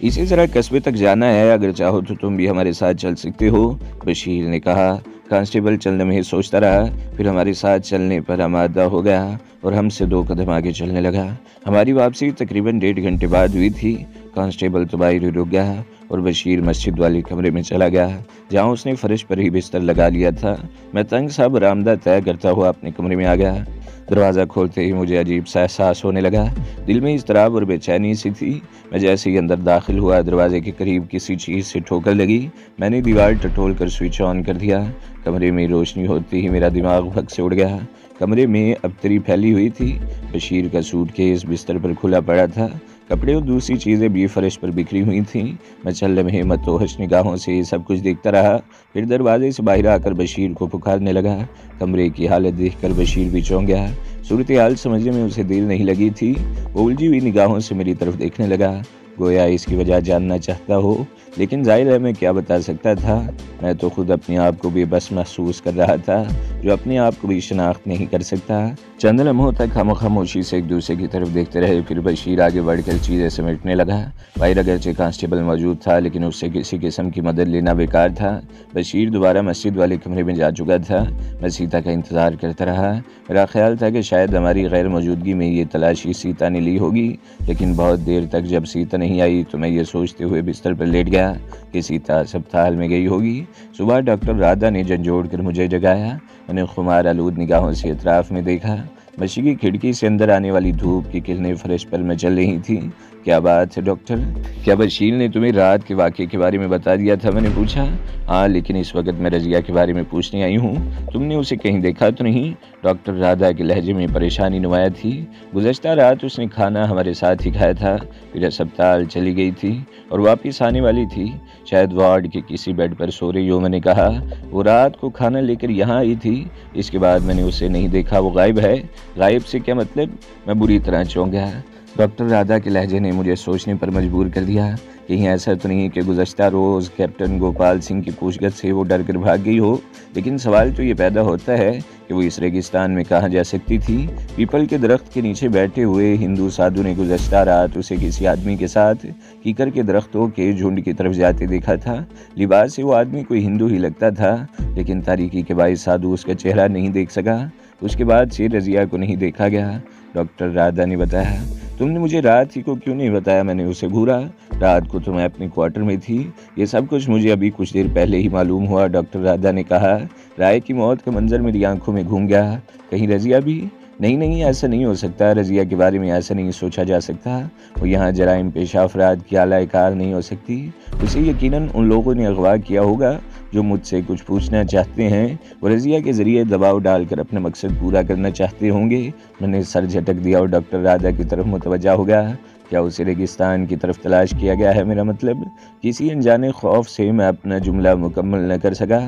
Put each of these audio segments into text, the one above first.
इसी तरह कस्बे तक जाना है, अगर चाहो तो तुम भी हमारे साथ चल सकते हो, बशीर ने कहा। कांस्टेबल चंद लम्हे सोचता रहा, फिर हमारे साथ चलने पर आमादा हो गया और हमसे 2 कदम आगे चलने लगा। हमारी वापसी तकरीबन 1.5 घंटे बाद हुई थी। कांस्टेबल तो बाहर ही रुक गया और बशीर मस्जिद वाले कमरे में चला गया, जहाँ उसने फर्श पर ही बिस्तर लगा लिया था। मैं तंग सा बरामदा तय करता हुआ अपने कमरे में आ गया। दरवाज़ा खोलते ही मुझे अजीब सा एहसास होने लगा। दिल में इज़्तिराब और बेचैनी सी थी। मैं जैसे ही अंदर दाखिल हुआ, दरवाजे के करीब किसी चीज़ से ठोकर लगी। मैंने दीवार टटोल कर स्विच ऑन कर दिया। कमरे में रोशनी होते ही मेरा दिमाग भग से उड़ गया। कमरे में अबतरी फैली हुई थी। बशीर का सूटकेस बिस्तर पर खुला पड़ा था। कपड़े और दूसरी चीज़ें भी फर्श पर बिखरी हुई थीं। मैं चल लम्हे मतोहश निगाहों से सब कुछ देखता रहा, फिर दरवाजे से बाहर आकर बशीर को पुकारने लगा। कमरे की हालत देखकर बशीर भी चौंक गया। सूरत हाल समझने में उसे देर नहीं लगी थी। वो उलझी हुई निगाहों से मेरी तरफ देखने लगा, गोया इसकी वजह जानना चाहता हो, लेकिन जाहिर है मैं क्या बता सकता था। मैं तो खुद अपने आप को बेबस महसूस कर रहा था, जो अपने आप को भी शनाख्त नहीं कर सकता। चंद लम्हों तक हम खामोशी से एक दूसरे की तरफ देखते रहे, फिर बशीर आगे बढ़कर चीज़ें समेटने लगा। बाहर अगरचे कांस्टेबल मौजूद था, लेकिन उससे किसी किस्म की मदद लेना बेकार था। बशीर दोबारा मस्जिद वाले कमरे में जा चुका था। मैं सीता का इंतज़ार करता रहा। मेरा ख्याल था कि शायद हमारी गैर मौजूदगी में ये तलाशी सीता ने ली होगी, लेकिन बहुत देर तक जब सीता नहीं आई तो मैं ये सोचते हुए बिस्तर पर लेट गया कि सीता अस्पताल में गई होगी। सुबह डॉक्टर राधा ने झंझोड़ कर मुझे जगाया। मैंने खुमार आलूद निगाहों से अतराफ में देखा। मच्छी की खिड़की से अंदर आने वाली धूप की किरणें फर्श पर मचल रही थी। क्या बात है डॉक्टर, क्या बशीर ने तुम्हें रात के वाक़े के बारे में बता दिया था? मैंने पूछा। हाँ, लेकिन इस वक्त मैं रज़िया के बारे में पूछने आई हूँ। तुमने उसे कहीं देखा तो नहीं? डॉक्टर राधा के लहजे में परेशानी नुमाया थी। गुज़श्ता रात उसने खाना हमारे साथ ही खाया था, फिर अस्पताल चली गई थी और वापस आने वाली थी। शायद वार्ड के किसी बेड पर सो रही हो। मैंने कहा। वो रात को खाना लेकर यहाँ आई थी, इसके बाद मैंने उसे नहीं देखा। वो गायब है? गायब से क्या मतलब? मैं बुरी तरह चौंक गया। डॉक्टर राधा के लहजे ने मुझे सोचने पर मजबूर कर दिया। कहीं ऐसा तो नहीं कि गुज़श्ता रोज़ कैप्टन गोपाल सिंह की पूछगछ से वो डर कर भाग गई हो? लेकिन सवाल तो ये पैदा होता है कि वो इस रेगिस्तान में कहाँ जा सकती थी। पीपल के दरख्त के नीचे बैठे हुए हिंदू साधु ने गुज़श्ता रात उसे किसी आदमी के साथ कीकर के दरख्तों के झुंड की तरफ जाते देखा था। लिबास से वो आदमी कोई हिंदू ही लगता था, लेकिन तारीकी के बायस साधु उसका चेहरा नहीं देख सका। उसके बाद से रज़िया को नहीं देखा गया। डॉक्टर राधा ने बताया। तुमने मुझे रात ही को क्यों नहीं बताया? मैंने उसे घूरा। रात को तो मैं अपने क्वार्टर में थी। ये सब कुछ मुझे अभी कुछ देर पहले ही मालूम हुआ। डॉक्टर राधा ने कहा। राय की मौत का मंजर मेरी आंखों में घूम गया। कहीं रज़िया भी? नहीं, ऐसा नहीं हो सकता। रज़िया के बारे में ऐसा नहीं सोचा जा सकता। वो यहाँ जराइम पेशा अफराद की आला कार नहीं हो सकती। उसे यकीनन उन लोगों ने अगवा किया होगा जो मुझसे कुछ पूछना चाहते हैं। वो रज़िया के ज़रिए दबाव डालकर अपना मकसद पूरा करना चाहते होंगे। मैंने सर झटक दिया और डॉक्टर राधा की तरफ मुतवज्जा हो गया। क्या उसे रेगिस्तान की तरफ तलाश किया गया है? मेरा मतलब, किसी अनजाने खौफ से मैं अपना जुमला मुकम्मल न कर सका।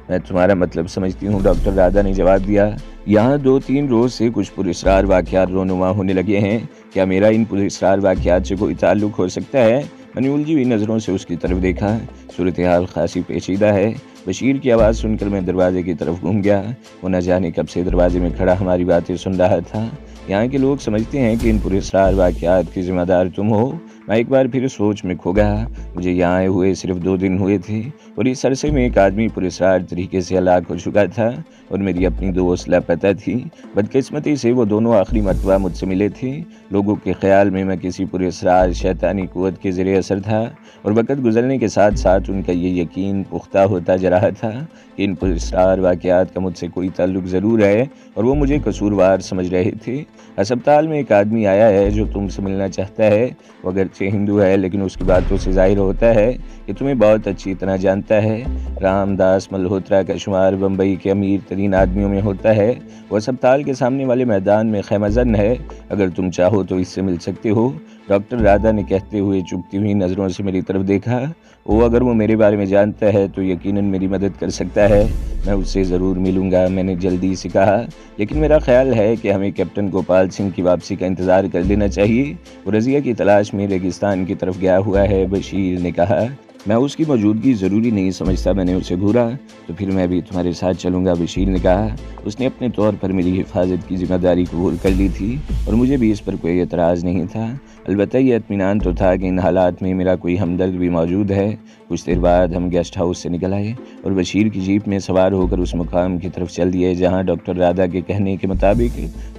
मैं तुम्हारा मतलब समझती हूँ, डॉक्टर राधा ने जवाब दिया। यहाँ 2-3 रोज़ से कुछ पुरस्कार वाक़यात रोनुमा होने लगे हैं। क्या मेरा इन पुरस्कार वाक़यात से कोई ताल्लुक़ हो सकता है? मैंने उलझी हुई नज़रों से उसकी तरफ देखा। सूरत हाल खासी पेचीदा है। बशीर की आवाज़ सुनकर मैं दरवाजे की तरफ घूम गया। वो न जाने कब से दरवाजे में खड़ा हमारी बातें सुन रहा था। यहाँ के लोग समझते हैं कि इन पुरस्कार वाक़यात की ज़िम्मेदार तुम हो। मैं एक बार फिर सोच में खो गया। मुझे यहाँ आए हुए सिर्फ 2 दिन हुए थे और इस अरसे में एक आदमी पुरस्कार तरीके से हलाक हो चुका था और मेरी अपनी दोस्त लापता थी। बदकिस्मती से वो दोनों आखिरी मरतबा मुझसे मिले थे। लोगों के ख्याल में मैं किसी पुरस्कार शैतानी कुव्वत के ज़रिए असर था और वक़्त गुजरने के साथ साथ उनका ये यकीन पुख्ता होता जा रहा था कि इन पुरस्कार वाक़यात का मुझसे कोई ताल्लुक़ ज़रूर है और वो मुझे कसूरवार समझ रहे थे। अस्पताल में एक आदमी आया है जो तुमसे मिलना चाहता है। वो अगरचे हिंदू है, लेकिन उसकी बातों से ज़ाहिर होता है कि तुम्हें बहुत अच्छी तरह जानता है। रामदास मल्होत्रा का शुमार बम्बई के अमीर तरीन आदमियों में होता है। वो अस्पताल के सामने वाले मैदान में खैमाजन है। अगर तुम चाहो तो इससे मिल सकते हो। डॉक्टर राधा ने कहते हुए चुभती हुई नज़रों से मेरी तरफ देखा। अगर वो मेरे बारे में जानता है तो यकीनन मेरी मदद कर सकता है। मैं उससे ज़रूर मिलूँगा, मैंने जल्दी से कहा। लेकिन मेरा ख्याल है कि हमें कैप्टन गोपाल सिंह की वापसी का इंतज़ार कर लेना चाहिए। वो रज़िया की तलाश में रेगिस्तान की तरफ गया हुआ है, बशीर ने कहा। मैं उसकी मौजूदगी ज़रूरी नहीं समझता। मैंने उसे घूरा। तो फिर मैं भी तुम्हारे साथ चलूँगा, बशीर ने कहा। उसने अपने तौर पर मेरी हिफाजत की जिम्मेदारी कबूल कर ली थी और मुझे भी इस पर कोई एतराज़ नहीं था। अलबत्ता ये इत्मीनान तो था कि इन हालात में मेरा कोई हमदर्द भी मौजूद है। कुछ देर बाद हम गेस्ट हाउस से निकल आए और बशीर की जीप में सवार होकर उस मुकाम की तरफ चल दिए जहाँ डॉक्टर राधा के कहने के मुताबिक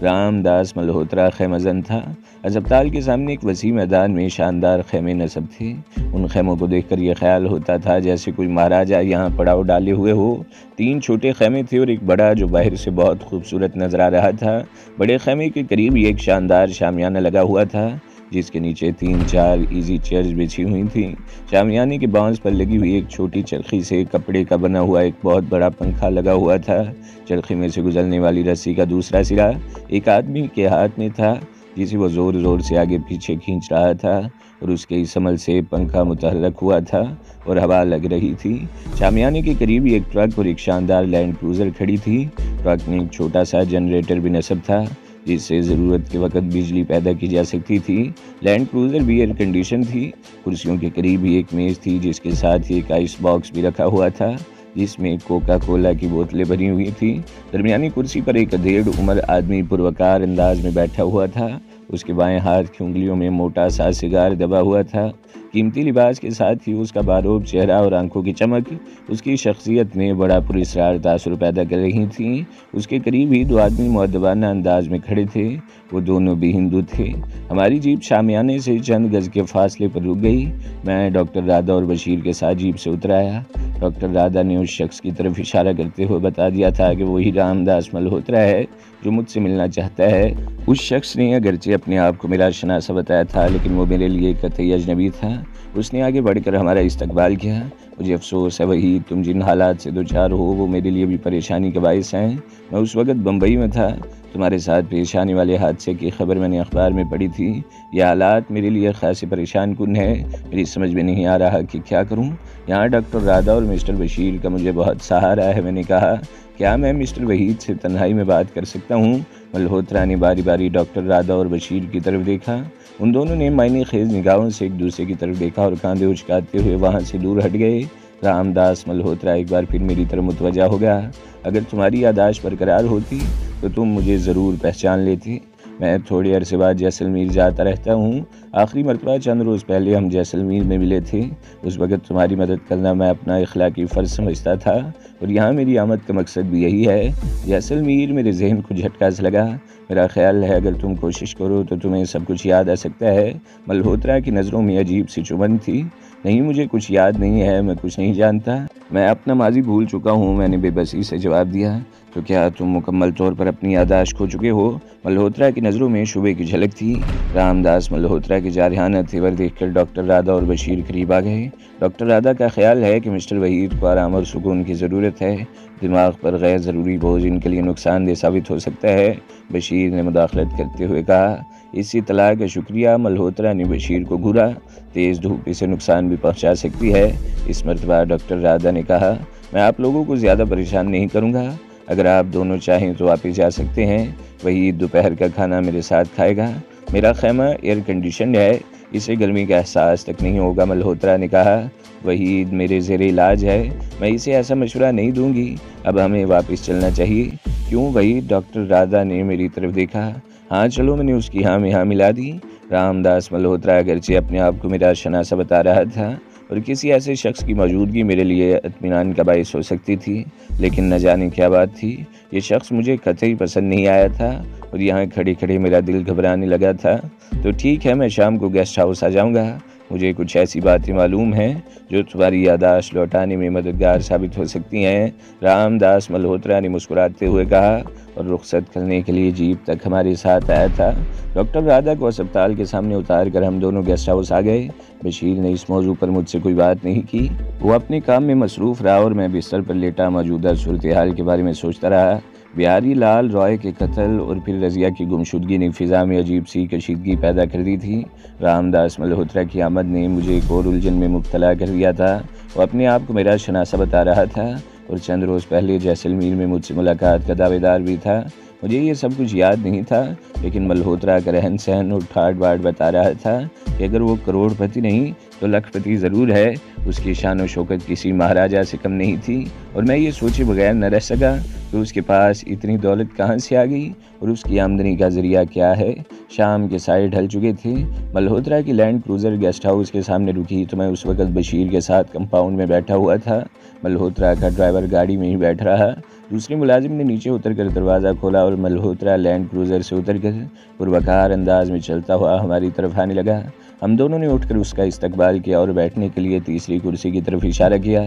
रामदास मल्होत्रा खैमजन था। अस्पताल के सामने एक वसी मैदान में शानदार खैमे नस्ब थे। उन खैमों को देखकर यह ख्याल होता था जैसे कोई महाराजा यहाँ पड़ाव डाले हुए हो। 3 छोटे खैमे थे और एक बड़ा जो बाहर से बहुत खूबसूरत नजर आ रहा था। बड़े खैमे के करीब एक शानदार शामियाना लगा हुआ था जिसके नीचे 3-4 इजी चेयर्स बिछी हुई थी। शामियाने के बांस पर लगी हुई एक छोटी चरखी से कपड़े का बना हुआ एक बहुत बड़ा पंखा लगा हुआ था। चरखी में से गुजरने वाली रस्सी का दूसरा सिरा एक आदमी के हाथ में था जिसे वो ज़ोर ज़ोर से आगे पीछे खींच रहा था और उसके इस अमल से पंखा मुतहर्रक हुआ था और हवा लग रही थी। शामियाने के करीब एक ट्रक और एक शानदार लैंड क्रूज़र खड़ी थी। ट्रक में एक छोटा सा जनरेटर भी नस्ब था जिससे ज़रूरत के वक्त बिजली पैदा की जा सकती थी। लैंड क्रूज़र भी एयर कंडीशन थी। कुर्सियों के करीब ही एक मेज़ थी जिसके साथ ही एक आइस बॉक्स भी रखा हुआ था जिसमें कोका कोला की बोतलें भरी हुई थी। दरमियानी कुर्सी पर एक अधेड़ उम्र आदमी पुरवकार अंदाज में बैठा हुआ था। उसके बाएं हाथ की उंगलियों में मोटा सा सिगार दबा हुआ था। कीमती लिबास के साथ ही उसका बारूब चेहरा और आंखों की चमक उसकी शख्सियत में बड़ा पुरस्कार तासुर पैदा कर रही थी। उसके करीब ही 2 आदमी मुअद्दबाना अंदाज में खड़े थे। वो दोनों भी हिंदू थे। हमारी जीप शामियाने से चंद गज के फासले पर रुक गई। मैं डॉक्टर राधा और बशीर के साथ जीप से उतर आया। डॉक्टर राधा ने उस शख्स की तरफ इशारा करते हुए बता दिया था कि वही रामदास मल्होत्रा है जो मुझसे मिलना चाहता है। उस शख्स ने अगरचे अपने आप को मेरा शनासा बताया था लेकिन वो मेरे लिए कतई अजनबी था। उसने आगे बढ़कर हमारा इस्तकबाल किया। मुझे अफसोस है वही तुम जिन हालात से दो चार हो वो मेरे लिए भी परेशानी का बायस हैं। मैं उस वक्त बम्बई में था। तुम्हारे साथ पेश आने वाले हादसे की खबर मैंने अखबार में पढ़ी थी। ये हालात मेरे लिए खासे परेशान कुन है। मेरी समझ में नहीं आ रहा कि क्या करूं। यहाँ डॉक्टर राधा और मिस्टर बशीर का मुझे बहुत सहारा है। मैंने कहा, क्या मैं मिस्टर वहीद से तन्हाई में बात कर सकता हूँ? मल्होत्रा ने बारी बारी डॉक्टर राधा और बशीर की तरफ देखा। उन दोनों ने मायने खेज निगाहों से एक दूसरे की तरफ देखा और कांधे उचकाते हुए वहाँ से दूर हट गए। रामदास मल्होत्रा एक बार फिर मेरी तरफ मुतवज्जा हो गया। अगर तुम्हारी यादाश्त बरकरार होती तो तुम मुझे ज़रूर पहचान लेती। मैं थोड़े अरसे बाद जैसलमेर जाता रहता हूँ। आखिरी मरतबा चंद रोज़ पहले हम जैसलमेर में मिले थे। उस वक़्त तुम्हारी मदद करना मैं अपना इखलाकी फ़र्ज़ समझता था और यहाँ मेरी आमद का मकसद भी यही है। जैसलमेर मेरे जहन को झटका सा लगा। मेरा ख्याल है अगर तुम कोशिश करो तो तुम्हें सब कुछ याद आ सकता है। मल्होत्रा की नज़रों में अजीब सी चुभन थी। नहीं, मुझे कुछ याद नहीं है, मैं कुछ नहीं जानता, मैं अपना माजी भूल चुका हूँ, मैंने बेबसी से जवाब दिया। तो क्या तुम मुकम्मल तौर पर अपनी यादाश्त खो चुके हो? मल्होत्रा की नज़रों में शुबे की झलक थी। रामदास मल्होत्रा के जारहाना तेवर देखकर डॉक्टर राधा और बशीर करीब आ गए। डॉक्टर राधा का ख्याल है कि मिस्टर वहीद को आराम और सुकून की ज़रूरत है। दिमाग पर गैर ज़रूरी बोझ इनके लिए नुकसानदेह साबित हो सकता है। बशीर ने मुदाखलत करते हुए कहा। इस इत्तला का शुक्रिया। मल्होत्रा ने बशीर को घूरा। तेज़ धूप इसे नुकसान भी पहुंचा सकती है। इस मरतबा डॉक्टर राधा ने कहा, मैं आप लोगों को ज़्यादा परेशान नहीं करूंगा। अगर आप दोनों चाहें तो वापस जा सकते हैं। वही दोपहर का खाना मेरे साथ खाएगा। मेरा खैमा एयर कंडीशन है, इसे गर्मी का एहसास तक नहीं होगा। मल्होत्रा ने कहा, वही मेरे ज़ेरे इलाज है, मैं इसे ऐसा मशवरा नहीं दूंगी। अब हमें वापस चलना चाहिए। क्यों? वही डॉक्टर राधा ने मेरी तरफ देखा। हाँ चलो, मैंने उसकी हाँ में हाँ मिला दी। रामदास मल्होत्रा अगरचे अपने आप को मेरा शनासा बता रहा था और किसी ऐसे शख्स की मौजूदगी मेरे लिए इत्मीनान का बायस हो सकती थी, लेकिन न जाने क्या बात थी, ये शख्स मुझे कतई पसंद नहीं आया था और यहाँ खड़े खड़े मेरा दिल घबराने लगा था। तो ठीक है, मैं शाम को गेस्ट हाउस आ जाऊँगा। मुझे कुछ ऐसी बातें मालूम हैं जो तुम्हारी यादाश्त लौटाने में मददगार साबित हो सकती हैं। रामदास मल्होत्रा ने मुस्कुराते हुए कहा और रुखसत करने के लिए जीप तक हमारे साथ आया था। डॉक्टर राधा को अस्पताल के सामने उतार कर हम दोनों गेस्ट हाउस आ गए। बशीर ने इस मौजू पर मुझसे कोई बात नहीं की। वो अपने काम में मसरूफ़ रहा और मैं बिस्तर पर लेटा मौजूदा सूरत हाल के बारे में सोचता रहा। बिहारी लाल रॉय के कत्ल और फिर रज़िया की गुमशुदगी ने फ़िज़ा में अजीब सी कशीदगी पैदा कर दी थी। रामदास मल्होत्रा की आमद ने मुझे एक और उलझन में मुब्तला कर दिया था। वो अपने आप को मेरा शनासा बता रहा था और चंद रोज़ पहले जैसलमेर में मुझसे मुलाकात का दावेदार भी था। मुझे ये सब कुछ याद नहीं था, लेकिन मल्होत्रा का रहन सहन और ठाट बाट बता रहा था कि अगर वो करोड़पति नहीं तो लखपति ज़रूर है। उसकी शान और शौकत किसी महाराजा से कम नहीं थी और मैं ये सोचे बगैर न रह सका कि उसके पास इतनी दौलत कहाँ से आ गई और उसकी आमदनी का ज़रिया क्या है। शाम के साए ढल चुके थे। मल्होत्रा की लैंड क्रूज़र गेस्ट हाउस के सामने रुकी तो मैं उस वक्त बशीर के साथ कंपाउंड में बैठा हुआ था। मल्होत्रा का ड्राइवर गाड़ी में ही बैठ रहा। दूसरे मुलाजिम ने नीचे उतरकर दरवाज़ा खोला और मल्होत्रा लैंड क्रूज़र से उतरकर पुरवकार अंदाज में चलता हुआ हमारी तरफ आने लगा। हम दोनों ने उठकर उसका इस्तकबाल किया और बैठने के लिए तीसरी कुर्सी की तरफ इशारा किया,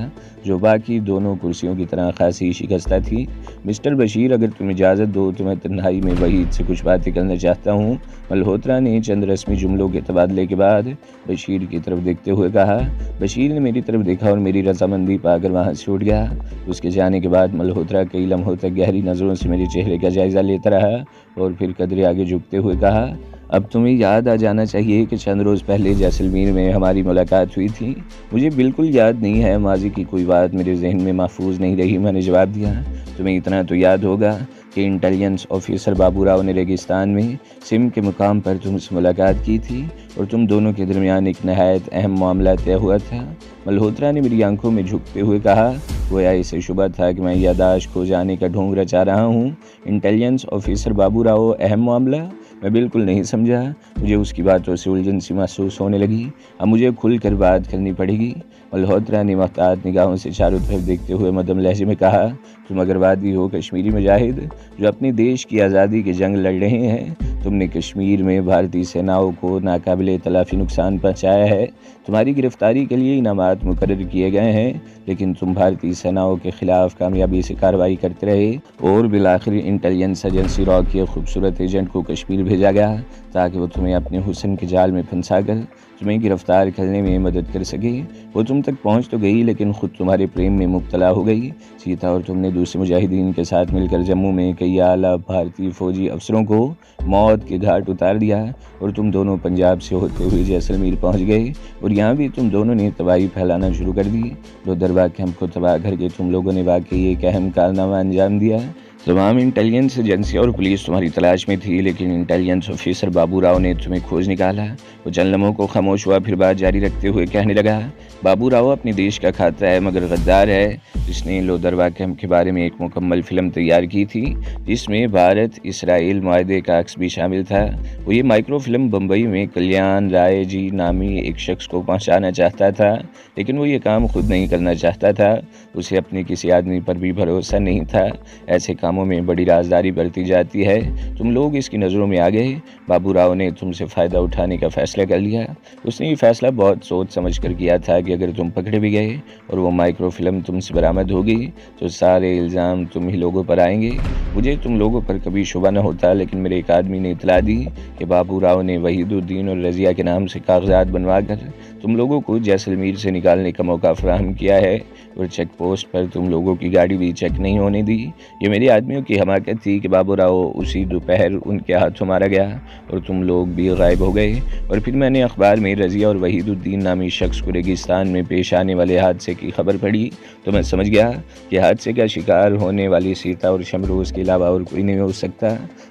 जो बाकी दोनों कुर्सियों की तरह खासी शिकस्ता थी। मिस्टर बशीर, अगर तुम इजाज़त दो तो मैं तन्हाई में वहीद से कुछ बातें करना चाहता हूँ। मल्होत्रा ने चंद रस्मी जुमलों के तबादले के बाद बशीर की तरफ देखते हुए कहा। बशीर ने मेरी तरफ देखा और मेरी रजामंदी पाकर वहाँ से उठ गया। उसके जाने के बाद मल्होत्रा कई लम्हों तक गहरी नज़रों से मेरे चेहरे का जायज़ा लेता रहा और फिर कदरे आगे झुकते हुए कहा, अब तुम्हें याद आ जाना चाहिए कि चंद रोज़ पहले जैसलमेर में हमारी मुलाकात हुई थी। मुझे बिल्कुल याद नहीं है, माजी की कोई बात मेरे जहन में महफूज नहीं रही। मैंने जवाब दिया, तुम्हें इतना तो याद होगा कि इंटेलिजेंस ऑफिसर बाबू राव ने रेगिस्तान में सिम के मुकाम पर तुमसे मुलाकात की थी और तुम दोनों के दरमियान एक नहायत अहम मामला तय हुआ था। मल्होत्रा ने मेरी आंखों में झुकते हुए कहा, गोया इसे शुबा था कि मैं यादाश्त खो जाने का ढोंग रचा रहा हूँ। इंटेलिजेंस ऑफिसर बाबू राव, अहम मामला? मैं बिल्कुल नहीं समझा। मुझे उसकी बातों से उलझन सी महसूस होने लगी। अब मुझे खुलकर बात करनी पड़ेगी। मल्होत्रा ने महतात निगाहों से चारों तरफ देखते हुए मध्यम लहजे में कहा, तुम अगरवादी हो, कश्मीरी मुजाहिद जो अपने देश की आज़ादी की जंग लड़ रहे हैं। तुमने कश्मीर में भारतीय सेनाओं को नाकाबिले तलाफी नुकसान पहुँचाया है। तुम्हारी गिरफ्तारी के लिए इनामात मुकर्रर किए गए हैं, लेकिन तुम भारतीय सेनाओं के खिलाफ कामयाबी से कार्रवाई करते रहे और बिलाखिर इंटेलिजेंस एजेंसी रॉ के खूबसूरत एजेंट को कश्मीर भेजा गया ताकि वो तुम्हें अपने हुस्न के जाल में फंसाकर तुम्हें गिरफ्तार करने में मदद कर सके। वो तुम तक पहुंच तो गई, लेकिन खुद तुम्हारे प्रेम में मुब्तला हो गई। सीता और तुमने दूसरे मुजाहिदीन के साथ मिलकर जम्मू में कई आला भारतीय फौजी अफसरों को मौत के घाट उतार दिया और तुम दोनों पंजाब से होते हुए जैसलमेर पहुंच गए और यहाँ भी तुम दोनों ने तबाही फैलाना शुरू कर दी। लोदरवा कैंप को तबाह करके तुम लोगों ने वाकई एक अहम कारनामा अंजाम दिया। तमाम इंटेलिजेंस एजेंसी और पुलिस तुम्हारी तलाश में थी, लेकिन इंटेलिजेंस ऑफिसर बाबू राव ने तुम्हें खोज निकाला। वो चंद लम्हों को खामोश हुआ, फिर बात जारी रखते हुए कहने लगा, बाबू राव अपने देश का खाता है मगर गद्दार है। जिसने लोदरवा कैंप के बारे में एक मुकम्मल फिल्म तैयार की थी जिसमें भारत इसराइल मुआहदे का अक्स भी शामिल था। वो ये माइक्रो फिल्म बम्बई में कल्याण राय जी नामी एक शख्स को पहुँचाना चाहता था, लेकिन वो ये काम खुद नहीं करना चाहता था। उसे अपने किसी आदमी पर भी भरोसा नहीं था। ऐसे कामों में बड़ी राजदारी बरती जाती है। तुम लोग इसकी नज़रों में आ गए। बाबू राव ने तुमसे फ़ायदा उठाने का फ़ैसला कर लिया। उसने ये फ़ैसला बहुत सोच समझ कर किया था कि अगर तुम पकड़े भी गए और वो माइक्रो फिल्म तुमसे बरामद होगी तो सारे इल्ज़ाम तुम ही लोगों पर आएंगे। मुझे तुम लोगों पर कभी शुबा न होता, लेकिन मेरे एक आदमी ने इतला दी कि बाबू राव ने वहीदुद्दीन और रज़िया के नाम से कागजात बनवा कर तुम लोगों को जैसलमेर से निकालने का मौका फराहम किया है और चेक पोस्ट पर तुम लोगों की गाड़ी भी चेक नहीं होने दी। ये मेरे आदमियों की हमाकत थी कि बाबू राव उसी दोपहर उनके हाथों मारा गया और तुम लोग भी गायब हो गए। और फिर मैंने अखबार में रज़िया और वहीदुद्दीन नामी शख्स को रेगिस्तान में पेश आने वाले हादसे की खबर पढ़ी तो मैं समझ गया कि हादसे का शिकार होने वाली सीता और शमरोज़ के अलावा और कोई नहीं हो सकता।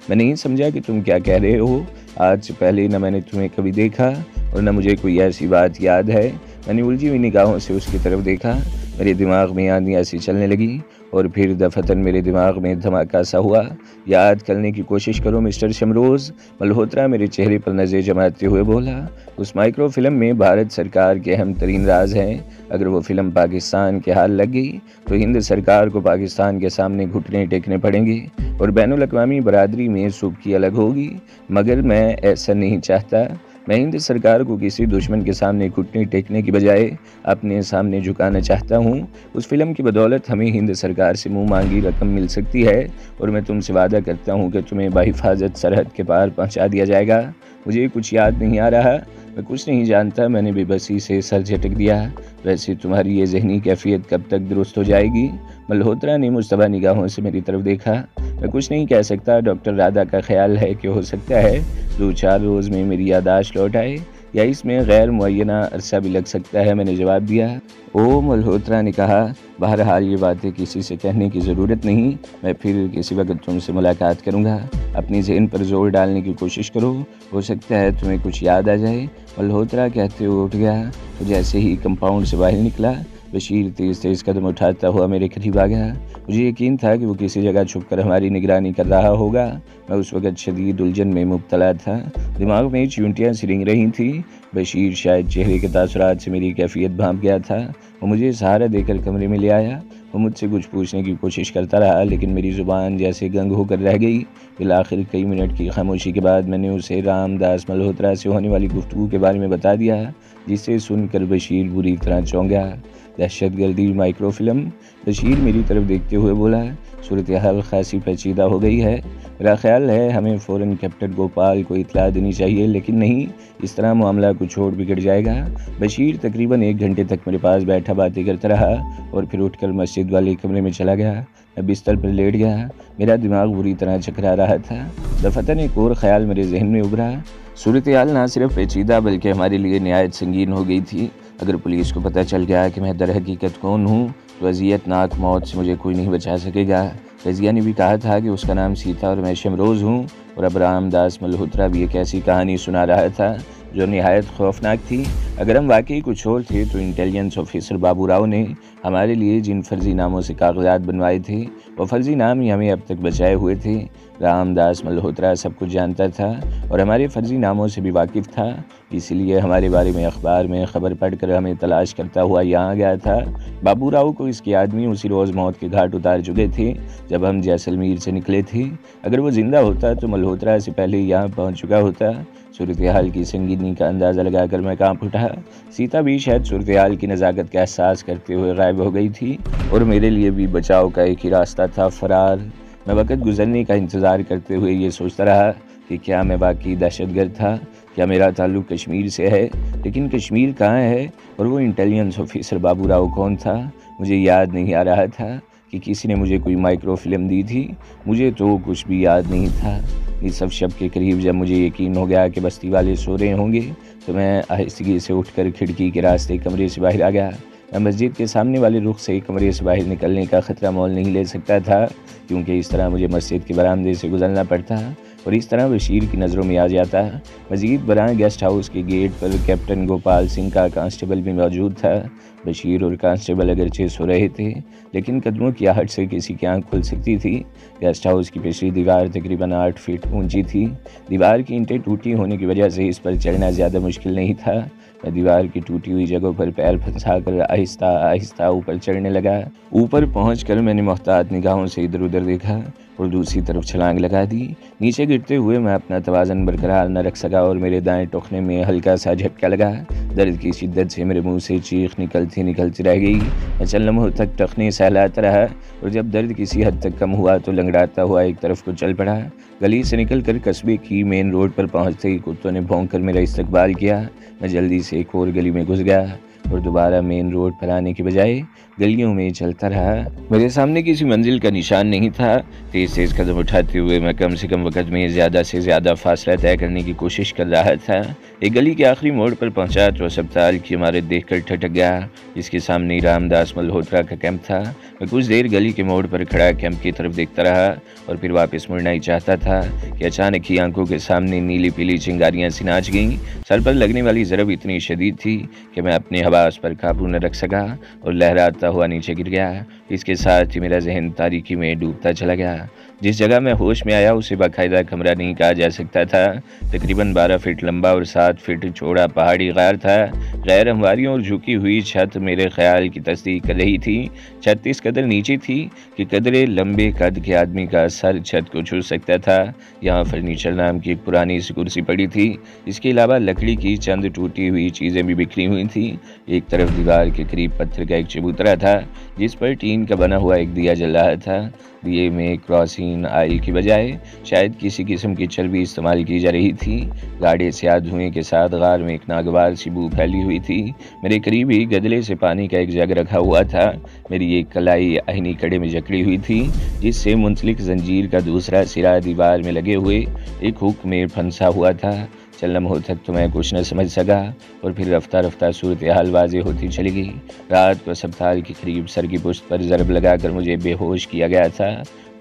मैं नहीं समझा कि तुम क्या कह रहे हो। आज से पहले न मैंने तुम्हें कभी देखा और न मुझे कोई ऐसी बात याद है। मैंने उलझी हुई निगाहों से उसकी तरफ देखा। मेरे दिमाग में आंधियाँ सी चलने लगी और फिर दफतन मेरे दिमाग में धमाका सा हुआ। याद करने की कोशिश करो मिस्टर शमरोज़। मल्होत्रा मेरे चेहरे पर नज़र जमाते हुए बोला, उस माइक्रो फिल्म में भारत सरकार के अहम तरीन राज हैं। अगर वो फिल्म पाकिस्तान के हाल लग गई तो हिंद सरकार को पाकिस्तान के सामने घुटने टेकने पड़ेंगे और बैनुल-अक़वामी बरादरी में सुबकी अलग होगी। मगर मैं ऐसा नहीं चाहता। मैं हिंद सरकार को किसी दुश्मन के सामने घुटने टेकने की बजाय अपने सामने झुकाना चाहता हूँ। उस फिल्म की बदौलत हमें हिंद सरकार से मुंह मांगी रकम मिल सकती है और मैं तुमसे वादा करता हूँ कि तुम्हें बाहिफाजत सरहद के पार पहुँचा दिया जाएगा। मुझे कुछ याद नहीं आ रहा, मैं कुछ नहीं जानता। मैंने बेबसी से सर झटक दिया। वैसे तुम्हारी ये जहनी कैफियत कब तक दुरुस्त हो जाएगी? मल्होत्रा ने मुश्तबा निगाहों से मेरी तरफ देखा। मैं कुछ नहीं कह सकता। डॉक्टर राधा का ख्याल है कि हो सकता है 2-4 रोज़ में मेरी यादाश्त लौट आए। या इसमें गैर मुअय्यना अरसा भी लग सकता है, मैंने जवाब दिया। ओ मल्होत्रा ने कहा, बहरहाल ये बातें किसी से कहने की ज़रूरत नहीं, मैं फिर किसी वक्त तुमसे मुलाकात करूँगा। अपनी ज़हन पर जोर डालने की कोशिश करो, हो सकता है तुम्हें कुछ याद आ जाए। मल्होत्रा कहते हुए उठ गया। तो जैसे ही कंपाउंड से बाहर निकला, बशीर तेज़ तेज़ कदम उठाता हुआ मेरे करीब आ गया। मुझे यकीन था कि वो किसी जगह छुपकर हमारी निगरानी कर रहा होगा। मैं उस वक़्त शदीद उलझन में मुब्तला था, दिमाग में चींटियाँ सी रेंग रही थीं। बशीर शायद चेहरे के तासुरात से मेरी कैफियत भांप गया था। वो मुझे सहारा देकर कमरे में ले आया। वो मुझसे कुछ पूछने की कोशिश करता रहा, लेकिन मेरी ज़ुबान जैसे गंग होकर रह गई। बिलाखिर कई मिनट की खामोशी के बाद मैंने उसे रामदास मल्होत्रा से होने वाली गुफ्तगू के बारे में बता दिया, जिसे सुनकर बशीर बुरी तरह चौंक गया। दहशतगर्दी माइक्रोफिल्म? बशीर मेरी तरफ देखते हुए बोला। सूरत हाल खासी पेचीदा हो गई है। मेरा ख्याल है हमें फ़ौरन कैप्टन गोपाल को इत्तला देनी चाहिए, लेकिन नहीं, इस तरह मामला कुछ और बिगड़ जाएगा। बशीर तकरीबन 1 घंटे तक मेरे पास बैठा बातें करता रहा और फिर उठकर मस्जिद वाले कमरे में चला गया। मैं बिस्तर पर लेट गया। मेरा दिमाग बुरी तरह चकरा रहा था। दफतन एक और ख्याल मेरे जहन में उभरा। सूरत हाल न सिर्फ पेचीदा बल्कि हमारे लिए निहायत संगीन हो गई थी। अगर पुलिस को पता चल गया कि मैं दर हकीकत कौन हूँ, तो अज़ियतनाक मौत से मुझे कोई नहीं बचा सकेगा। रज़िया ने भी कहा था कि उसका नाम सीता और मैं शमरोज़ हूँ, और अब रामदास मल्होत्रा भी एक ऐसी कहानी सुना रहा था जो निहायत खौफनाक थी। अगर हम वाकई कुछ और थे, तो इंटेलिजेंस ऑफिसर बाबू राव ने हमारे लिए जिन फर्जी नामों से कागजात बनवाए थे, वो फर्जी नाम ही हमें अब तक बचाए हुए थे। रामदास मल्होत्रा सब कुछ जानता था और हमारे फर्जी नामों से भी वाकिफ़ था, इसलिए हमारे बारे में अखबार में ख़बर पढ़कर हमें तलाश करता हुआ यहाँ गया था। बाबू राव को इसके आदमी उसी रोज़ मौत के घाट उतार चुके थे जब हम जैसलमेर से निकले थे। अगर वो ज़िंदा होता तो मल्होत्रा से पहले यहाँ पहुँच चुका होता। सूरत हाल की संगीनी का अंदाज़ा लगाकर मैं कांप उठा। सीता भी शायद सूरत हाल की नज़ाकत का एहसास करते हुए गायब हो गई थी, और मेरे लिए भी बचाव का एक ही रास्ता था, फ़रार। मैं वक़्त गुजरने का इंतज़ार करते हुए ये सोचता रहा कि क्या मैं वाकई दहशतगर्द था, क्या मेरा ताल्लुक़ कश्मीर से है, लेकिन कश्मीर कहाँ है, और वो इंटेलिजेंस ऑफिसर बाबू राव कौन था। मुझे याद नहीं आ रहा था कि किसी ने मुझे कोई माइक्रो फिल्म दी थी। मुझे तो कुछ भी याद नहीं था। इस सब शब के करीब जब मुझे यकीन हो गया कि बस्ती वाले सो रहे होंगे, तो मैं आहिस्तगी से उठकर खिड़की के रास्ते कमरे से बाहर आ गया। मैं मस्जिद के सामने वाले रुख से कमरे से बाहर निकलने का ख़तरा मोल नहीं ले सकता था, क्योंकि इस तरह मुझे मस्जिद के बरामदे से गुजरना पड़ता और इस तरह बशीर की नज़रों में आ जाता। मज़ीद बरां गेस्ट हाउस के गेट पर कैप्टन गोपाल सिंह का कांस्टेबल भी मौजूद था। बशीर और कांस्टेबल अगरचे सो रहे थे, लेकिन कदमों की आहट से किसी की आंख खुल सकती थी। गेस्ट हाउस की पिछली दीवार तकरीबन 8 फीट ऊंची थी। दीवार की ईंटें टूटी होने की वजह से इस पर चढ़ना ज़्यादा मुश्किल नहीं था। मैं दीवार की टूटी हुई जगहों पर पैर फंसाकर आहिस्ता आहिस्ता ऊपर चढ़ने लगा। ऊपर पहुंचकर मैंने मोहतात निगाहों से इधर उधर देखा और दूसरी तरफ छलांग लगा दी। नीचे गिरते हुए मैं अपना तवाज़न बरकरार न रख सका और मेरे दाएं टखने में हल्का सा झटका लगा। दर्द की शिद्दत से मेरे मुंह से चीख निकलती रह गई। मैं चंद लम्हों तक टखने सहलाता रहा और जब दर्द किसी हद तक कम हुआ तो लंगड़ाता हुआ एक तरफ को चल पड़ा। गली से निकलकर कस्बे की मेन रोड पर पहुंचते ही कुत्तों ने भौंककर मेरा इस्तकबाल किया। मैं जल्दी से एक और गली में घुस गया और दोबारा मेन रोड पर आने की बजाय गलियों में चलता रहा। मेरे सामने किसी मंजिल का निशान नहीं था। तेज तेज कदम उठाते हुए मैं कम से कम वक्त में ज़्यादा से ज़्यादा फासला तय करने की कोशिश कर रहा था। एक गली के आखिरी मोड़ पर पहुंचा तो अस्पताल की इमारत देखकर ठटक गया, जिसके सामने रामदास मल्होत्रा का कैंप था। मैं कुछ देर गली के मोड़ पर खड़ा कैंप की तरफ देखता रहा और फिर वापस मुड़ना ही चाहता था कि अचानक ही आंखों के सामने नीली पीली चिंगारियां सी नाच गईं। सर पर लगने वाली ज़रब इतनी शदीद थी कि मैं अपने हवास पर काबू न रख सका और लहराता हुआ नीचे गिर गया। इसके साथ ही मेरा जहन तारीकी में डूबता चला गया। जिस जगह मैं होश में आया उसे बाकायदा कमरा नहीं कहा जा सकता था। तकरीबन 12 फीट लंबा और 7 फीट चौड़ा पहाड़ी गार था। गैर हमवारियों और झुकी हुई छत मेरे ख्याल की तस्दीक कर रही थी। छत इस कदर नीची थी कि कदरे लंबे कद के आदमी का सर छत को छू सकता था। यहाँ फर्नीचर नाम की एक पुरानी सी कुर्सी पड़ी थी। इसके अलावा लकड़ी की चंद टूटी हुई चीज़ें भी बिखरी हुई थी। एक तरफ दीवार के करीब पत्थर का एक चबूतरा था, जिस पर टीन का बना हुआ एक दिया जल रहा था। दिए में केरोसिन ऑयल की बजाय शायद किसी किस्म की चर्बी इस्तेमाल की जा रही थी। गाढ़े से धुएं के साथ गार में एक नागवार सी बू फैली हुई थी। मेरे करीब ही गदले से पानी का एक जग रखा हुआ था। मेरी एक कलाई आईनी कड़े में जकड़ी हुई थी, जिससे मुंसलिक जंजीर का दूसरा सिरा दीवार में लगे हुए एक हुक में फंसा हुआ था। चंद लम्हों तक तो मैं कुछ न समझ सका और फिर रफ्ता रफ्ता सूरत हाल वाज़ेह होती चली गई। रात को अस्पताल के करीब सर की पुश्त पर ज़रब लगाकर मुझे बेहोश किया गया था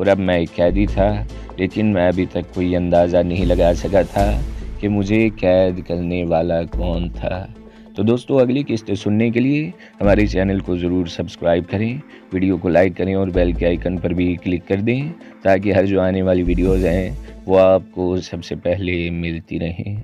और अब मैं एक कैदी था, लेकिन मैं अभी तक कोई अंदाज़ा नहीं लगा सका था कि मुझे कैद करने वाला कौन था। तो दोस्तों, अगली किस्तें सुनने के लिए हमारे चैनल को ज़रूर सब्सक्राइब करें, वीडियो को लाइक करें और बेल के आइकन पर भी क्लिक कर दें ताकि हर जो आने वाली वीडियोज़ हैं वो आपको सबसे पहले मिलती रहें।